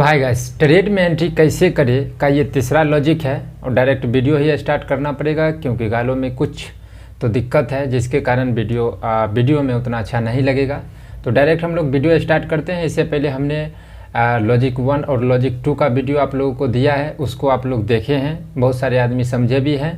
Hi guys, trade में entry कैसे करें का ये तीसरा लॉजिक है और डायरेक्ट वीडियो ही स्टार्ट करना पड़ेगा क्योंकि गालों में कुछ तो दिक्कत है जिसके कारण वीडियो में उतना अच्छा नहीं लगेगा। तो डायरेक्ट हम लोग वीडियो स्टार्ट करते हैं। इससे पहले हमने लॉजिक 1 और लॉजिक 2 का वीडियो आप लोगों को दिया है, उसको आप लोग देखे हैं, बहुत सारे आदमी समझे भी हैं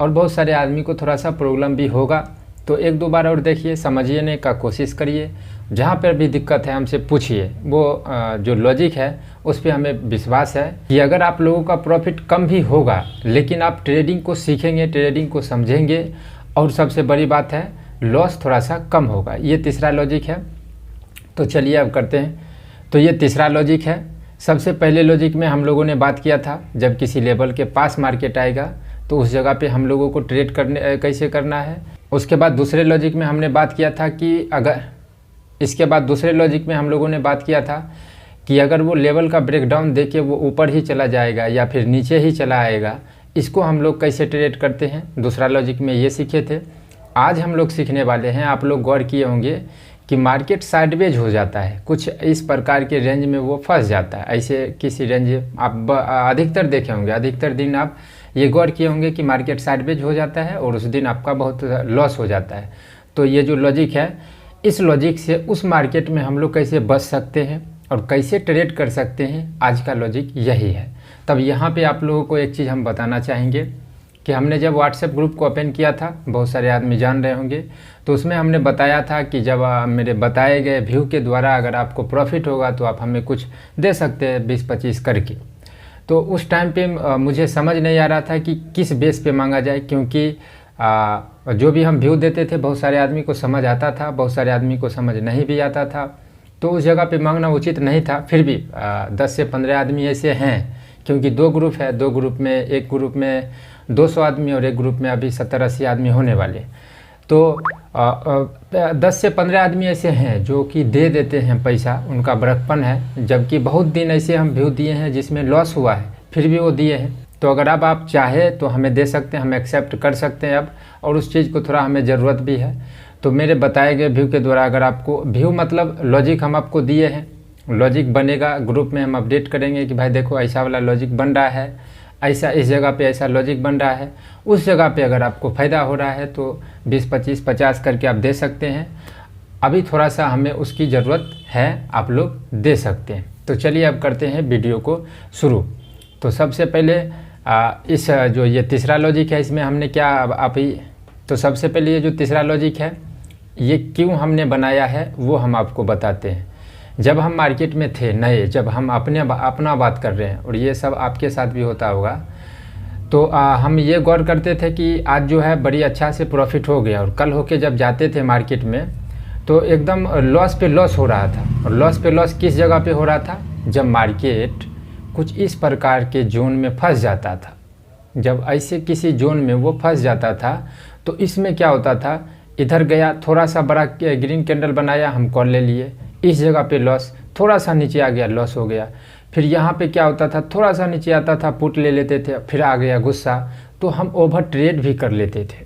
और बहुत सारे आदमी को थोड़ा सा प्रॉब्लम भी होगा। तो एक दो बार और देखिए, समझने का कोशिश करिए, जहाँ पर भी दिक्कत है हमसे पूछिए। वो जो लॉजिक है उस पर हमें विश्वास है कि अगर आप लोगों का प्रॉफिट कम भी होगा लेकिन आप ट्रेडिंग को सीखेंगे, ट्रेडिंग को समझेंगे और सबसे बड़ी बात है लॉस थोड़ा सा कम होगा। ये तीसरा लॉजिक है। तो चलिए अब करते हैं। तो ये तीसरा लॉजिक है। सबसे पहले लॉजिक में हम लोगों ने बात किया था जब किसी लेवल के पास मार्केट आएगा तो उस जगह पे हम लोगों को ट्रेड कैसे करना है। उसके बाद दूसरे लॉजिक में हमने बात किया था कि दूसरे लॉजिक में हम लोगों ने बात किया था कि अगर वो लेवल का ब्रेकडाउन देके वो ऊपर ही चला जाएगा या फिर नीचे ही चला आएगा, इसको हम लोग कैसे ट्रेड करते हैं। दूसरा लॉजिक में ये सीखे थे। आज हम लोग सीखने वाले हैं, आप लोग गौर किए होंगे कि मार्केट साइडवेज हो जाता है, कुछ इस प्रकार के रेंज में वो फंस जाता है। ऐसे किसी रेंज आप अधिकतर देखे होंगे, अधिकतर दिन आप ये गौर किए होंगे कि मार्केट साइडवेज हो जाता है और उस दिन आपका बहुत लॉस हो जाता है। तो ये जो लॉजिक है, इस लॉजिक से उस मार्केट में हम लोग कैसे बच सकते हैं और कैसे ट्रेड कर सकते हैं, आज का लॉजिक यही है। तब यहाँ पे आप लोगों को एक चीज़ हम बताना चाहेंगे कि हमने जब व्हाट्सएप ग्रुप को ओपन किया था, बहुत सारे आदमी जान रहे होंगे, तो उसमें हमने बताया था कि जब मेरे बताए गए व्यू के द्वारा अगर आपको प्रॉफिट होगा तो आप हमें कुछ दे सकते हैं 20-25 करके। तो उस टाइम पे मुझे समझ नहीं आ रहा था कि किस बेस पे मांगा जाए, क्योंकि जो भी हम व्यू देते थे बहुत सारे आदमी को समझ आता था, बहुत सारे आदमी को समझ नहीं भी आता था। तो उस जगह पे मांगना उचित नहीं था। फिर भी 10 से 15 आदमी ऐसे हैं, क्योंकि दो ग्रुप है, दो ग्रुप में, एक ग्रुप में 200 आदमी और एक ग्रुप में अभी 70-80 आदमी होने वाले। तो 10 से 15 आदमी ऐसे हैं जो कि दे देते हैं पैसा, उनका बड़कपन है, जबकि बहुत दिन ऐसे हम व्यू दिए हैं जिसमें लॉस हुआ है फिर भी वो दिए हैं। तो अगर अब आप चाहें तो हमें दे सकते हैं, हम एक्सेप्ट कर सकते हैं अब, और उस चीज़ को थोड़ा हमें ज़रूरत भी है। तो मेरे बताए गए व्यू के द्वारा अगर आपको व्यू मतलब लॉजिक हम आपको दिए हैं, लॉजिक बनेगा, ग्रुप में हम अपडेट करेंगे कि भाई देखो ऐसा वाला लॉजिक बन रहा है, ऐसा इस जगह पे ऐसा लॉजिक बन रहा है, उस जगह पे अगर आपको फ़ायदा हो रहा है तो 20-25-50 करके आप दे सकते हैं। अभी थोड़ा सा हमें उसकी ज़रूरत है, आप लोग दे सकते हैं। तो चलिए अब करते हैं वीडियो को शुरू। तो सबसे पहले इस जो ये तीसरा लॉजिक है इसमें हमने क्या तो सबसे पहले ये जो तीसरा लॉजिक है ये क्यों हमने बनाया है वो हम आपको बताते हैं। जब हम मार्केट में थे नए, जब हम अपना बात कर रहे हैं और ये सब आपके साथ भी होता होगा, तो हम ये गौर करते थे कि आज जो है बड़ी अच्छा से प्रॉफिट हो गया और कल होके जब जाते थे मार्केट में तो एकदम लॉस पे लॉस हो रहा था। और लॉस पे लॉस किस जगह पे हो रहा था, जब मार्केट कुछ इस प्रकार के जोन में फंस जाता था। जब ऐसे किसी जोन में वो फंस जाता था तो इसमें क्या होता था, इधर गया, थोड़ा सा बड़ा ग्रीन कैंडल बनाया, हम कॉल ले लिए, इस जगह पे लॉस, थोड़ा सा नीचे आ गया लॉस हो गया। फिर यहाँ पे क्या होता था, थोड़ा सा नीचे आता था पुट ले लेते थे, फिर आ गया गुस्सा, तो हम ओवर ट्रेड भी कर लेते थे।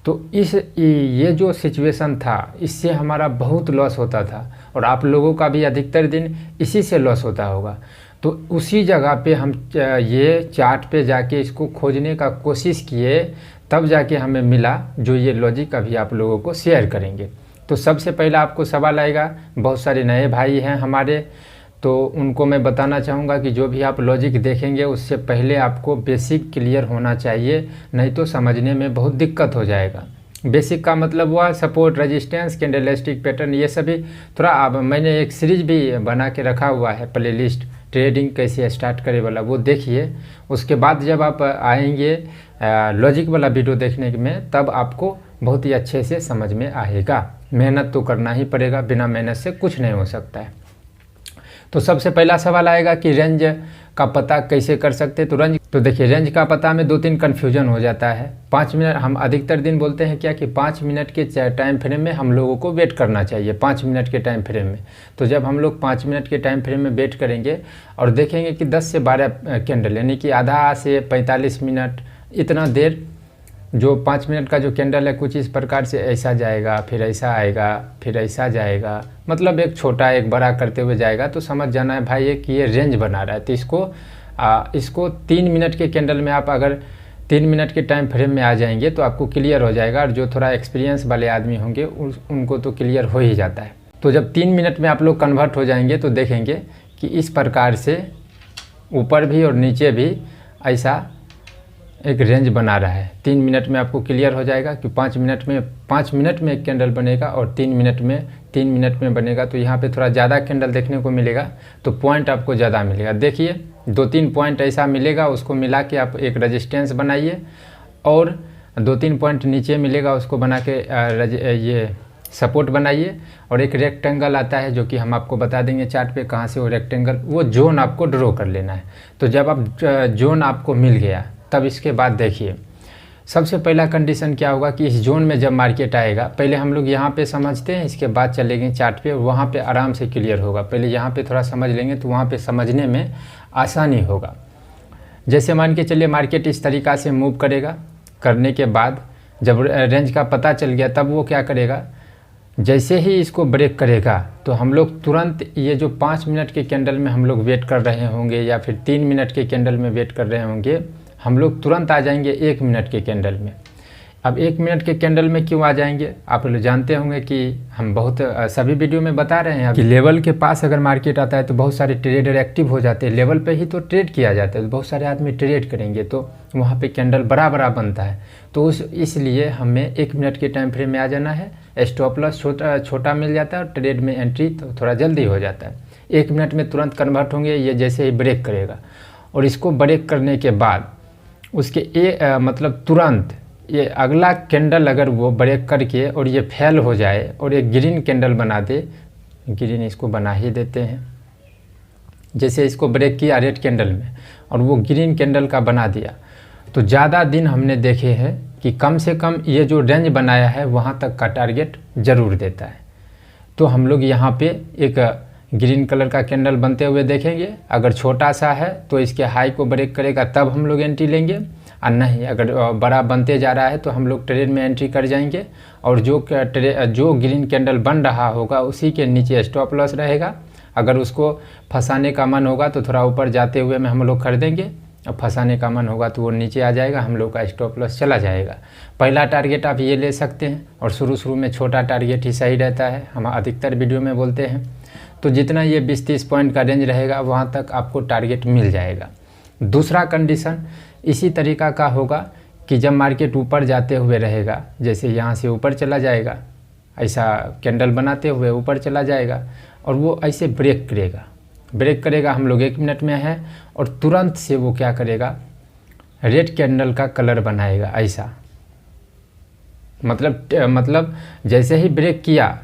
तो ये जो सिचुएशन था इससे हमारा बहुत लॉस होता था और आप लोगों का भी अधिकतर दिन इसी से लॉस होता होगा। तो उसी जगह पे हम ये चार्ट पे जाके इसको खोजने का कोशिश किए, तब जाके हमें मिला जो ये लॉजिक अभी आप लोगों को शेयर करेंगे। तो सबसे पहला आपको सवाल आएगा, बहुत सारे नए भाई हैं हमारे, तो उनको मैं बताना चाहूँगा कि जो भी आप लॉजिक देखेंगे उससे पहले आपको बेसिक क्लियर होना चाहिए, नहीं तो समझने में बहुत दिक्कत हो जाएगा। बेसिक का मतलब हुआ सपोर्ट, रेजिस्टेंस, कैंडलस्टिक पैटर्न, ये सभी थोड़ा। अब मैंने एक सीरीज भी बना के रखा हुआ है, प्लेलिस्ट ट्रेडिंग कैसे स्टार्ट करे वाला, वो देखिए। उसके बाद जब आप आएंगे लॉजिक वाला वीडियो देखने में, तब आपको बहुत ही अच्छे से समझ में आएगा। मेहनत तो करना ही पड़ेगा, बिना मेहनत से कुछ नहीं हो सकता है। तो सबसे पहला सवाल आएगा कि रेंज का पता कैसे कर सकते हैं। तो देखिए, रेंज का पता में 2-3 कन्फ्यूजन हो जाता है। 5 मिनट हम अधिकतर दिन बोलते हैं क्या कि 5 मिनट के टाइम फ्रेम में हम लोगों को वेट करना चाहिए, 5 मिनट के टाइम फ्रेम में। तो जब हम लोग 5 मिनट के टाइम फ्रेम में वेट करेंगे और देखेंगे कि 10 से 12 कैंडल, यानी कि आधा से 45 मिनट, इतना देर जो 5 मिनट का जो कैंडल है कुछ इस प्रकार से ऐसा जाएगा, फिर ऐसा आएगा, फिर ऐसा जाएगा, मतलब एक छोटा एक बड़ा करते हुए जाएगा। तो समझ जाना है भाई कि ये रेंज बना रहा है। तो इसको 3 मिनट के कैंडल में आप अगर 3 मिनट के टाइम फ्रेम में आ जाएंगे तो आपको क्लियर हो जाएगा। और जो थोड़ा एक्सपीरियंस वाले आदमी होंगे उनको तो क्लियर हो ही जाता है। तो जब 3 मिनट में आप लोग कन्वर्ट हो जाएंगे तो देखेंगे कि इस प्रकार से ऊपर भी और नीचे भी ऐसा एक रेंज बना रहा है। 3 मिनट में आपको क्लियर हो जाएगा कि 5 मिनट में एक कैंडल बनेगा और 3 मिनट में बनेगा। तो यहाँ पे थोड़ा ज़्यादा कैंडल देखने को मिलेगा तो पॉइंट आपको ज़्यादा मिलेगा। देखिए 2-3 पॉइंट ऐसा मिलेगा, उसको मिला के आप एक रेजिस्टेंस बनाइए और 2-3 पॉइंट नीचे मिलेगा, उसको बना के ये सपोर्ट बनाइए। और एक रेक्टेंगल आता है जो कि हम आपको बता देंगे चार्ट पे कहाँ से वो रेक्टेंगल, वो जोन आपको ड्रॉ कर लेना है। तो जब आप जोन आपको मिल गया तब इसके बाद देखिए सबसे पहला कंडीशन क्या होगा कि इस जोन में जब मार्केट आएगा, पहले हम लोग यहाँ पे समझते हैं, इसके बाद चलेंगे चार्ट पे, वहाँ पे आराम से क्लियर होगा। पहले यहाँ पे थोड़ा समझ लेंगे तो वहाँ पे समझने में आसानी होगा। जैसे मान के चलिए मार्केट इस तरीक़ा से मूव करेगा, करने के बाद जब रेंज का पता चल गया तब वो क्या करेगा, जैसे ही इसको ब्रेक करेगा तो हम लोग तुरंत ये जो 5 मिनट के कैंडल में हम लोग वेट कर रहे होंगे या फिर 3 मिनट के कैंडल में वेट कर रहे होंगे, हम लोग तुरंत आ जाएंगे 1 मिनट के कैंडल में। अब 1 मिनट के कैंडल में क्यों आ जाएंगे, आप लोग जानते होंगे कि हम बहुत सभी वीडियो में बता रहे हैं कि लेवल के पास अगर मार्केट आता है तो बहुत सारे ट्रेडर एक्टिव हो जाते हैं। लेवल पे ही तो ट्रेड किया जाता है, तो बहुत सारे आदमी ट्रेड करेंगे तो वहाँ पे कैंडल बड़ा बड़ा बनता है। तो इसलिए हमें 1 मिनट के टाइम फ्रेम में आ जाना है। स्टॉप लॉस छोटा मिल जाता है और ट्रेड में एंट्री तो थोड़ा जल्दी हो जाता है। 1 मिनट में तुरंत कन्वर्ट होंगे ये जैसे ही ब्रेक करेगा। और इसको ब्रेक करने के बाद उसके मतलब तुरंत ये अगला कैंडल अगर वो ब्रेक करके और ये फेल हो जाए और एक ग्रीन कैंडल बना दे, ग्रीन इसको बना ही देते हैं, जैसे इसको ब्रेक किया रेड कैंडल में और वो ग्रीन कैंडल का बना दिया, तो ज़्यादा दिन हमने देखे हैं कि कम से कम ये जो रेंज बनाया है वहाँ तक का टारगेट ज़रूर देता है। तो हम लोग यहाँ पे एक ग्रीन कलर का कैंडल बनते हुए देखेंगे। अगर छोटा सा है तो इसके हाई को ब्रेक करेगा तब हम लोग एंट्री लेंगे, और नहीं अगर बड़ा बनते जा रहा है तो हम लोग ट्रेड में एंट्री कर जाएंगे। और जो ग्रीन कैंडल बन रहा होगा उसी के नीचे स्टॉप लॉस रहेगा। अगर उसको फंसाने का मन होगा तो थोड़ा ऊपर जाते हुए में हम लोग खरीदेंगे, और फंसाने का मन होगा तो वो नीचे आ जाएगा, हम लोग का स्टॉप लॉस चला जाएगा। पहला टारगेट आप ये ले सकते हैं, और शुरू में छोटा टारगेट ही सही रहता है, हम अधिकतर वीडियो में बोलते हैं। तो जितना ये 20-30 पॉइंट का रेंज रहेगा वहाँ तक आपको टारगेट मिल जाएगा। दूसरा कंडीशन इसी तरीका का होगा कि जब मार्केट ऊपर जाते हुए रहेगा, जैसे यहाँ से ऊपर चला जाएगा, ऐसा कैंडल बनाते हुए ऊपर चला जाएगा और वो ऐसे ब्रेक करेगा, हम लोग 1 मिनट में है, और तुरंत से वो क्या करेगा, रेड कैंडल का कलर बनाएगा ऐसा। मतलब जैसे ही ब्रेक किया,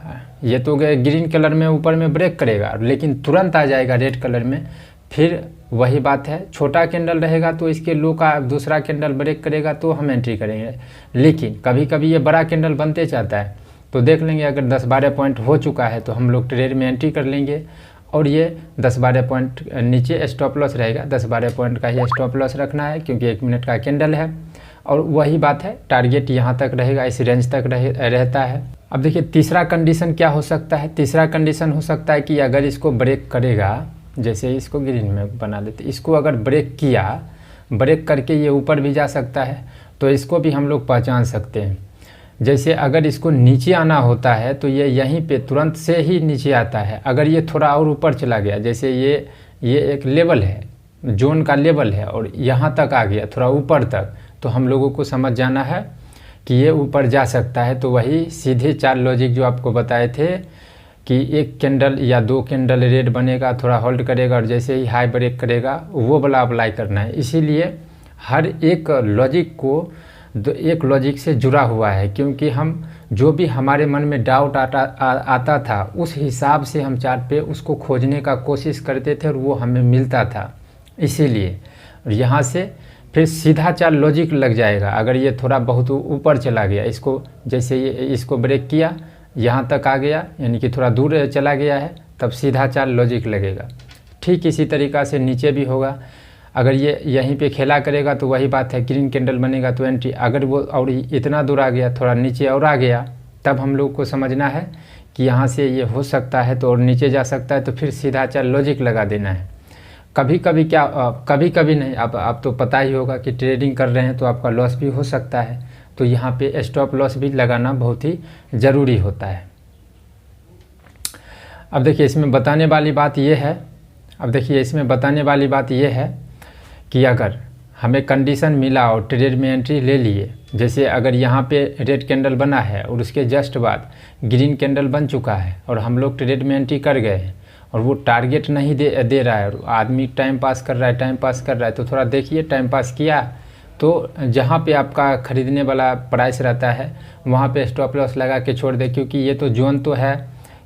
ये तो ग्रीन कलर में ऊपर में ब्रेक करेगा, लेकिन तुरंत आ जाएगा रेड कलर में। फिर वही बात है, छोटा कैंडल रहेगा तो इसके लो का दूसरा कैंडल ब्रेक करेगा तो हम एंट्री करेंगे। लेकिन कभी कभी ये बड़ा कैंडल बनते जाता है तो देख लेंगे, अगर 10-12 पॉइंट हो चुका है तो हम लोग ट्रेड में एंट्री कर लेंगे। और ये 10-12 पॉइंट नीचे स्टॉप लॉस रहेगा, 10-12 पॉइंट का ही स्टॉप लॉस रखना है क्योंकि 1 मिनट का कैंडल है। और वही बात है, टारगेट यहाँ तक रहेगा, इस रेंज तक रहता है। अब देखिए तीसरा कंडीशन क्या हो सकता है। तीसरा कंडीशन हो सकता है कि अगर इसको ब्रेक करेगा, जैसे इसको ग्रीन में बना देते, इसको अगर ब्रेक किया, ब्रेक करके ये ऊपर भी जा सकता है, तो इसको भी हम लोग पहचान सकते हैं। जैसे अगर इसको नीचे आना होता है तो ये यहीं पे तुरंत से ही नीचे आता है। अगर ये थोड़ा और ऊपर चला गया, जैसे ये एक लेवल है, जोन का लेवल है, और यहाँ तक आ गया थोड़ा ऊपर तक, तो हम लोगों को समझ जाना है कि ये ऊपर जा सकता है। तो वही सीधे 4 लॉजिक जो आपको बताए थे कि 1 कैंडल या 2 कैंडल रेड बनेगा, थोड़ा होल्ड करेगा और जैसे ही हाई ब्रेक करेगा वो वाला अप्लाई करना है। इसीलिए हर एक लॉजिक को एक लॉजिक से जुड़ा हुआ है, क्योंकि हम जो भी हमारे मन में डाउट आता था उस हिसाब से हम चार्ट पे उसको खोजने का कोशिश करते थे और वो हमें मिलता था। इसीलिए यहाँ से फिर सीधा 4 लॉजिक लग जाएगा। अगर ये थोड़ा बहुत ऊपर चला गया, इसको जैसे इसको ब्रेक किया, यहाँ तक आ गया, यानी कि थोड़ा दूर चला गया है, तब सीधा 4 लॉजिक लगेगा। ठीक इसी तरीक़ा से नीचे भी होगा। अगर ये यहीं पे खेला करेगा तो वही बात है, ग्रीन कैंडल बनेगा तो एंट्री। अगर वो और इतना दूर आ गया, थोड़ा नीचे और आ गया, तब हम लोग को समझना है कि यहाँ से ये हो सकता है तो और नीचे जा सकता है, तो फिर सीधा चाल लॉजिक लगा देना है। कभी कभी क्या, कभी कभी नहीं, आप तो पता ही होगा कि ट्रेडिंग कर रहे हैं तो आपका लॉस भी हो सकता है, तो यहाँ पे स्टॉप लॉस भी लगाना बहुत ही ज़रूरी होता है। अब देखिए इसमें बताने वाली बात ये है कि अगर हमें कंडीशन मिला और ट्रेड में एंट्री ले लिए, जैसे अगर यहाँ पे रेड कैंडल बना है और उसके जस्ट बाद ग्रीन कैंडल बन चुका है और हम लोग ट्रेड में एंट्री कर गए हैं और वो टारगेट नहीं दे रहा है और आदमी टाइम पास कर रहा है, तो थोड़ा देखिए, टाइम पास किया तो जहाँ पे आपका ख़रीदने वाला प्राइस रहता है वहाँ पे स्टॉप लॉस लगा के छोड़ दे, क्योंकि ये तो जोन तो है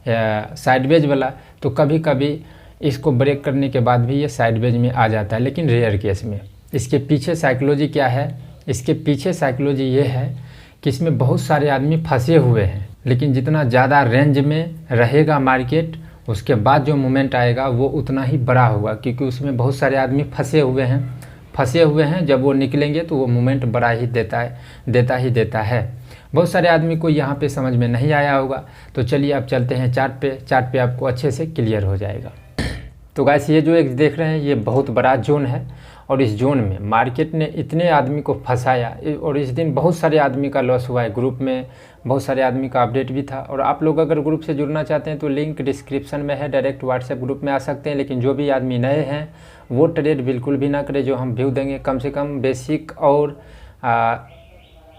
साइडवेज वाला, तो कभी कभी इसको ब्रेक करने के बाद भी ये साइडवेज में आ जाता है, लेकिन रेयर केस में। इसके पीछे साइकोलॉजी क्या है? इसके पीछे साइकोलॉजी ये है कि इसमें बहुत सारे आदमी फंसे हुए हैं, लेकिन जितना ज़्यादा रेंज में रहेगा मार्केट, उसके बाद जो मूवमेंट आएगा वो उतना ही बड़ा होगा, क्योंकि उसमें बहुत सारे आदमी फंसे हुए हैं। जब वो निकलेंगे तो वो मूवमेंट बड़ा ही देता है। बहुत सारे आदमी को यहाँ पे समझ में नहीं आया होगा, तो चलिए अब चलते हैं चार्ट पे आपको अच्छे से क्लियर हो जाएगा। तो गाइस ये जो एक देख रहे हैं ये बहुत बड़ा जोन है, और इस जोन में मार्केट ने इतने आदमी को फंसाया, और इस दिन बहुत सारे आदमी का लॉस हुआ है। ग्रुप में बहुत सारे आदमी का अपडेट भी था, और आप लोग अगर ग्रुप से जुड़ना चाहते हैं तो लिंक डिस्क्रिप्शन में है, डायरेक्ट व्हाट्सएप ग्रुप में आ सकते हैं। लेकिन जो भी आदमी नए हैं वो ट्रेड बिल्कुल भी ना करें, जो हम व्यू देंगे कम से कम बेसिक और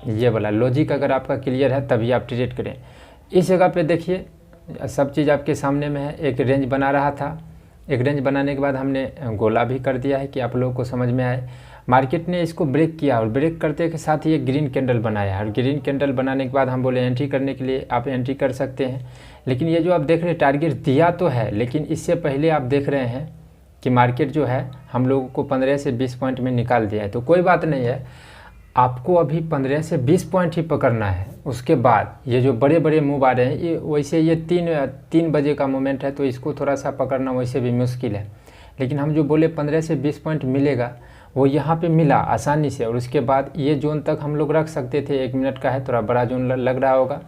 ये वाला लॉजिक अगर आपका क्लियर है तभी आप ट्रेड करें। इस जगह पे देखिए सब चीज़ आपके सामने में है। एक रेंज बना रहा था, एक रेंज बनाने के बाद हमने गोला भी कर दिया है कि आप लोगों को समझ में आए। मार्केट ने इसको ब्रेक किया और ब्रेक करते के साथ ही एक ग्रीन कैंडल बनाया, और ग्रीन कैंडल बनाने के बाद हम बोले एंट्री करने के लिए आप एंट्री कर सकते हैं। लेकिन ये जो आप देख रहे हैं टारगेट दिया तो है, लेकिन इससे पहले आप देख रहे हैं कि मार्केट जो है हम लोगों को 15 से 20 पॉइंट में निकाल दिया है। तो कोई बात नहीं है, आपको अभी 15 से 20 पॉइंट ही पकड़ना है। उसके बाद ये जो बड़े बड़े मूव आ रहे हैं, ये वैसे ये 3 बजे का मोमेंट है, तो इसको थोड़ा सा पकड़ना वैसे भी मुश्किल है। लेकिन हम जो बोले 15 से 20 पॉइंट मिलेगा, वो यहाँ पे मिला आसानी से। और उसके बाद ये जोन तक हम लोग रख सकते थे, 1 मिनट का है, थोड़ा बड़ा जोन लग रहा होगा,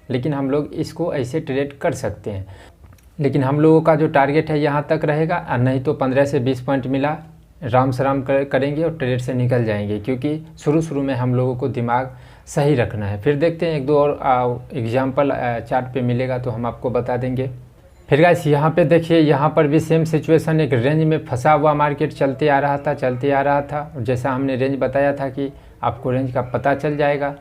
लेकिन हम लोग इसको ऐसे ट्रेड कर सकते हैं। लेकिन हम लोगों का जो टारगेट है यहाँ तक रहेगा, और नहीं तो 15 से 20 पॉइंट मिला राम से राम करेंगे और ट्रेड से निकल जाएंगे, क्योंकि शुरू में हम लोगों को दिमाग सही रखना है। फिर देखते हैं 1-2 और एग्जाम्पल चार्ट पे मिलेगा तो हम आपको बता देंगे। फिर गाइस यहाँ पे देखिए, यहाँ पर भी सेम सिचुएशन, एक रेंज में फंसा हुआ मार्केट चलते आ रहा था। और जैसा हमने रेंज बताया था कि आपको रेंज का पता चल जाएगा।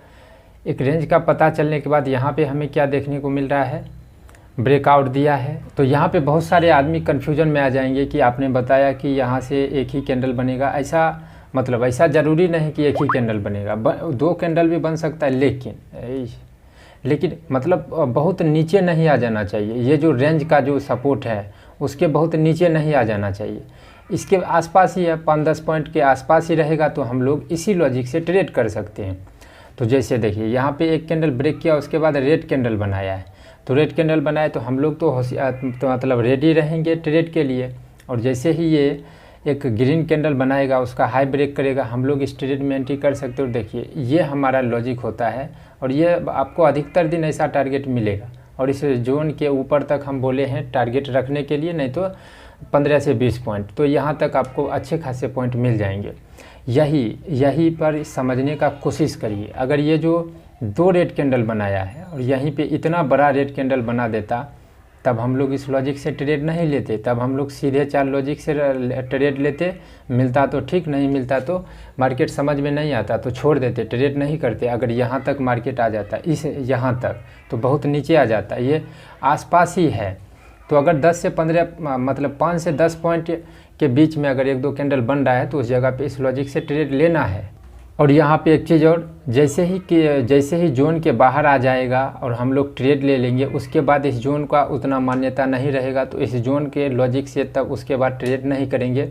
एक रेंज का पता चलने के बाद यहाँ पे हमें क्या देखने को मिल रहा है, ब्रेकआउट दिया है। तो यहाँ पे बहुत सारे आदमी कन्फ्यूजन में आ जाएंगे कि आपने बताया कि यहाँ से एक ही कैंडल बनेगा। ऐसा ज़रूरी नहीं कि एक ही कैंडल बनेगा, 2 कैंडल भी बन सकता है, लेकिन मतलब बहुत नीचे नहीं आ जाना चाहिए। ये जो रेंज का जो सपोर्ट है उसके बहुत नीचे नहीं आ जाना चाहिए, इसके आसपास ही है, 5-10 पॉइंट के आसपास ही रहेगा, तो हम लोग इसी लॉजिक से ट्रेड कर सकते हैं। तो जैसे देखिए यहाँ पे एक कैंडल ब्रेक किया, उसके बाद रेड कैंडल बनाया है, तो रेड कैंडल बनाए तो हम लोग तो मतलब रेडी रहेंगे ट्रेड के लिए। और जैसे ही ये एक ग्रीन कैंडल बनाएगा, उसका हाई ब्रेक करेगा, हम लोग इस ट्रेड में एंट्री कर सकते हो। देखिए ये हमारा लॉजिक होता है, और ये आपको अधिकतर दिन ऐसा टारगेट मिलेगा। और इस जोन के ऊपर तक हम बोले हैं टारगेट रखने के लिए, नहीं तो 15 से 20 पॉइंट, तो यहाँ तक आपको अच्छे खासे पॉइंट मिल जाएंगे। यही पर समझने का कोशिश करिए। अगर ये जो 2 रेड कैंडल बनाया है और यहीं पे इतना बड़ा रेड कैंडल बना देता, तब हम लोग इस लॉजिक से ट्रेड नहीं लेते, तब हम लोग सीधे चार्ट लॉजिक से ट्रेड लेते। मिलता तो ठीक, नहीं मिलता तो मार्केट समझ में नहीं आता तो छोड़ देते, ट्रेड नहीं करते। अगर यहाँ तक मार्केट आ जाता, यहाँ तक तो बहुत नीचे आ जाता, ये आसपास ही है। तो अगर 10 से 15 मतलब 5 से 10 पॉइंट के बीच में अगर 1-2 कैंडल बन रहा है, तो उस जगह पे इस लॉजिक से ट्रेड लेना है। और यहाँ पे एक चीज़ और, जैसे ही जोन के बाहर आ जाएगा और हम लोग ट्रेड ले लेंगे, उसके बाद इस जोन का उतना मान्यता नहीं रहेगा, तो इस जोन के लॉजिक से तब उसके बाद ट्रेड नहीं करेंगे।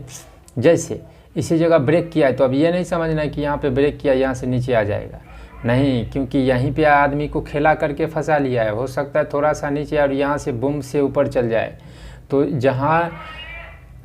जैसे इसी जगह ब्रेक किया है, तो अब ये नहीं समझना है कि यहाँ पे ब्रेक किया यहाँ से नीचे आ जाएगा, नहीं, क्योंकि यहीं पे आदमी को खेला करके फंसा लिया है। हो सकता है थोड़ा सा नीचे और यहाँ से बूम से ऊपर चल जाए। तो जहाँ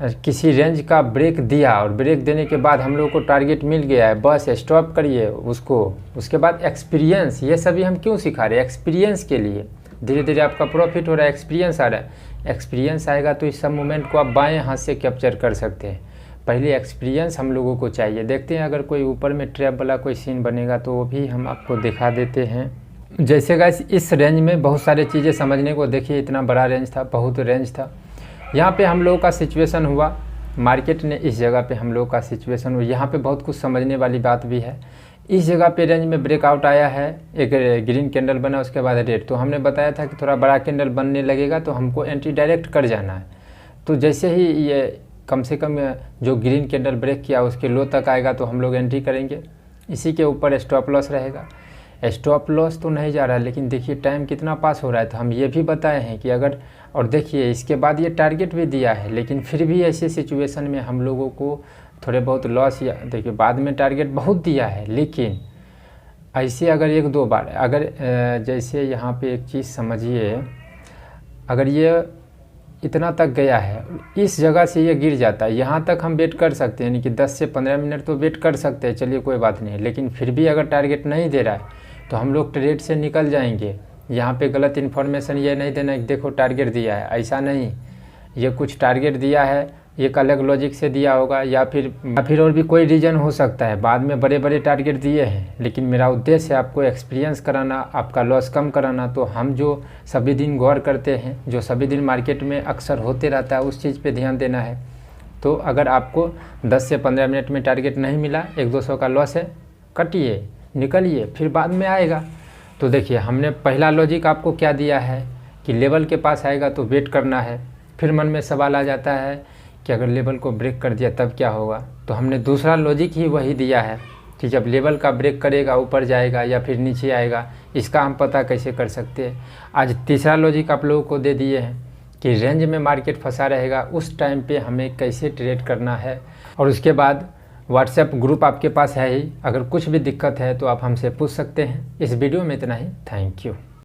किसी रेंज का ब्रेक दिया और ब्रेक देने के बाद हम लोग को टारगेट मिल गया है, बस स्टॉप करिए उसको। उसके बाद एक्सपीरियंस, ये सभी हम क्यों सिखा रहे हैं? एक्सपीरियंस के लिए। धीरे धीरे आपका प्रॉफिट हो रहा है, एक्सपीरियंस आ रहा है। एक्सपीरियंस आएगा तो इस सब मोमेंट को आप बाएं हाथ से कैप्चर कर सकते हैं। पहले एक्सपीरियंस हम लोगों को चाहिए। देखते हैं अगर कोई ऊपर में ट्रैप वाला कोई सीन बनेगा तो वो भी हम आपको दिखा देते हैं। जैसे गाइस इस रेंज में बहुत सारी चीज़ें समझने को, देखिए इतना बड़ा रेंज था, बहुत रेंज था। यहाँ पे हम लोगों का सिचुएशन हुआ, मार्केट ने इस जगह पे हम लोगों का सिचुएशन हुआ। यहाँ पे बहुत कुछ समझने वाली बात भी है। इस जगह पे रेंज में ब्रेकआउट आया है, एक ग्रीन कैंडल बना, उसके बाद रेड। तो हमने बताया था कि थोड़ा बड़ा कैंडल बनने लगेगा तो हमको एंट्री डायरेक्ट कर जाना है। तो जैसे ही ये कम से कम जो ग्रीन कैंडल ब्रेक किया उसके लो तक आएगा तो हम लोग एंट्री करेंगे। इसी के ऊपर स्टॉप लॉस रहेगा। स्टॉप लॉस तो नहीं जा रहा है, लेकिन देखिए टाइम कितना पास हो रहा है। तो हम ये भी बताए हैं कि अगर, और देखिए इसके बाद ये टारगेट भी दिया है, लेकिन फिर भी ऐसे सिचुएशन में हम लोगों को थोड़े बहुत लॉस, या देखिए बाद में टारगेट बहुत दिया है, लेकिन ऐसे अगर एक दो बार, अगर जैसे यहाँ पे एक चीज़ समझिए, अगर ये इतना तक गया है, इस जगह से ये गिर जाता है, यहाँ तक हम वेट कर सकते हैं, यानी कि 10 से 15 मिनट तो वेट कर सकते हैं, चलिए कोई बात नहीं। लेकिन फिर भी अगर टारगेट नहीं दे रहा है तो हम लोग ट्रेड से निकल जाएंगे। यहाँ पे गलत इन्फॉर्मेशन ये नहीं देना कि देखो टारगेट दिया है, ऐसा नहीं। ये कुछ टारगेट दिया है, एक अलग लॉजिक से दिया होगा, या फिर और भी कोई रीज़न हो सकता है। बाद में बड़े बड़े टारगेट दिए हैं, लेकिन मेरा उद्देश्य है आपको एक्सपीरियंस कराना, आपका लॉस कम कराना। तो हम जो सभी दिन गौर करते हैं, जो सभी दिन मार्केट में अक्सर होते रहता है, उस चीज़ पे ध्यान देना है। तो अगर आपको 10 से 15 मिनट में टारगेट नहीं मिला, 100-200 का लॉस है, कटिए, निकलिए, फिर बाद में आएगा। तो देखिए हमने पहला लॉजिक आपको क्या दिया है कि लेवल के पास आएगा तो वेट करना है। फिर मन में सवाल आ जाता है कि अगर लेवल को ब्रेक कर दिया तब क्या होगा? तो हमने दूसरा लॉजिक ही वही दिया है कि जब लेवल का ब्रेक करेगा ऊपर जाएगा या फिर नीचे आएगा, इसका हम पता कैसे कर सकते हैं। आज तीसरा लॉजिक आप लोगों को दे दिए हैं कि रेंज में मार्केट फंसा रहेगा, उस टाइम पे हमें कैसे ट्रेड करना है। और उसके बाद व्हाट्सएप ग्रुप आपके पास है ही, अगर कुछ भी दिक्कत है तो आप हमसे पूछ सकते हैं। इस वीडियो में इतना ही, थैंक यू।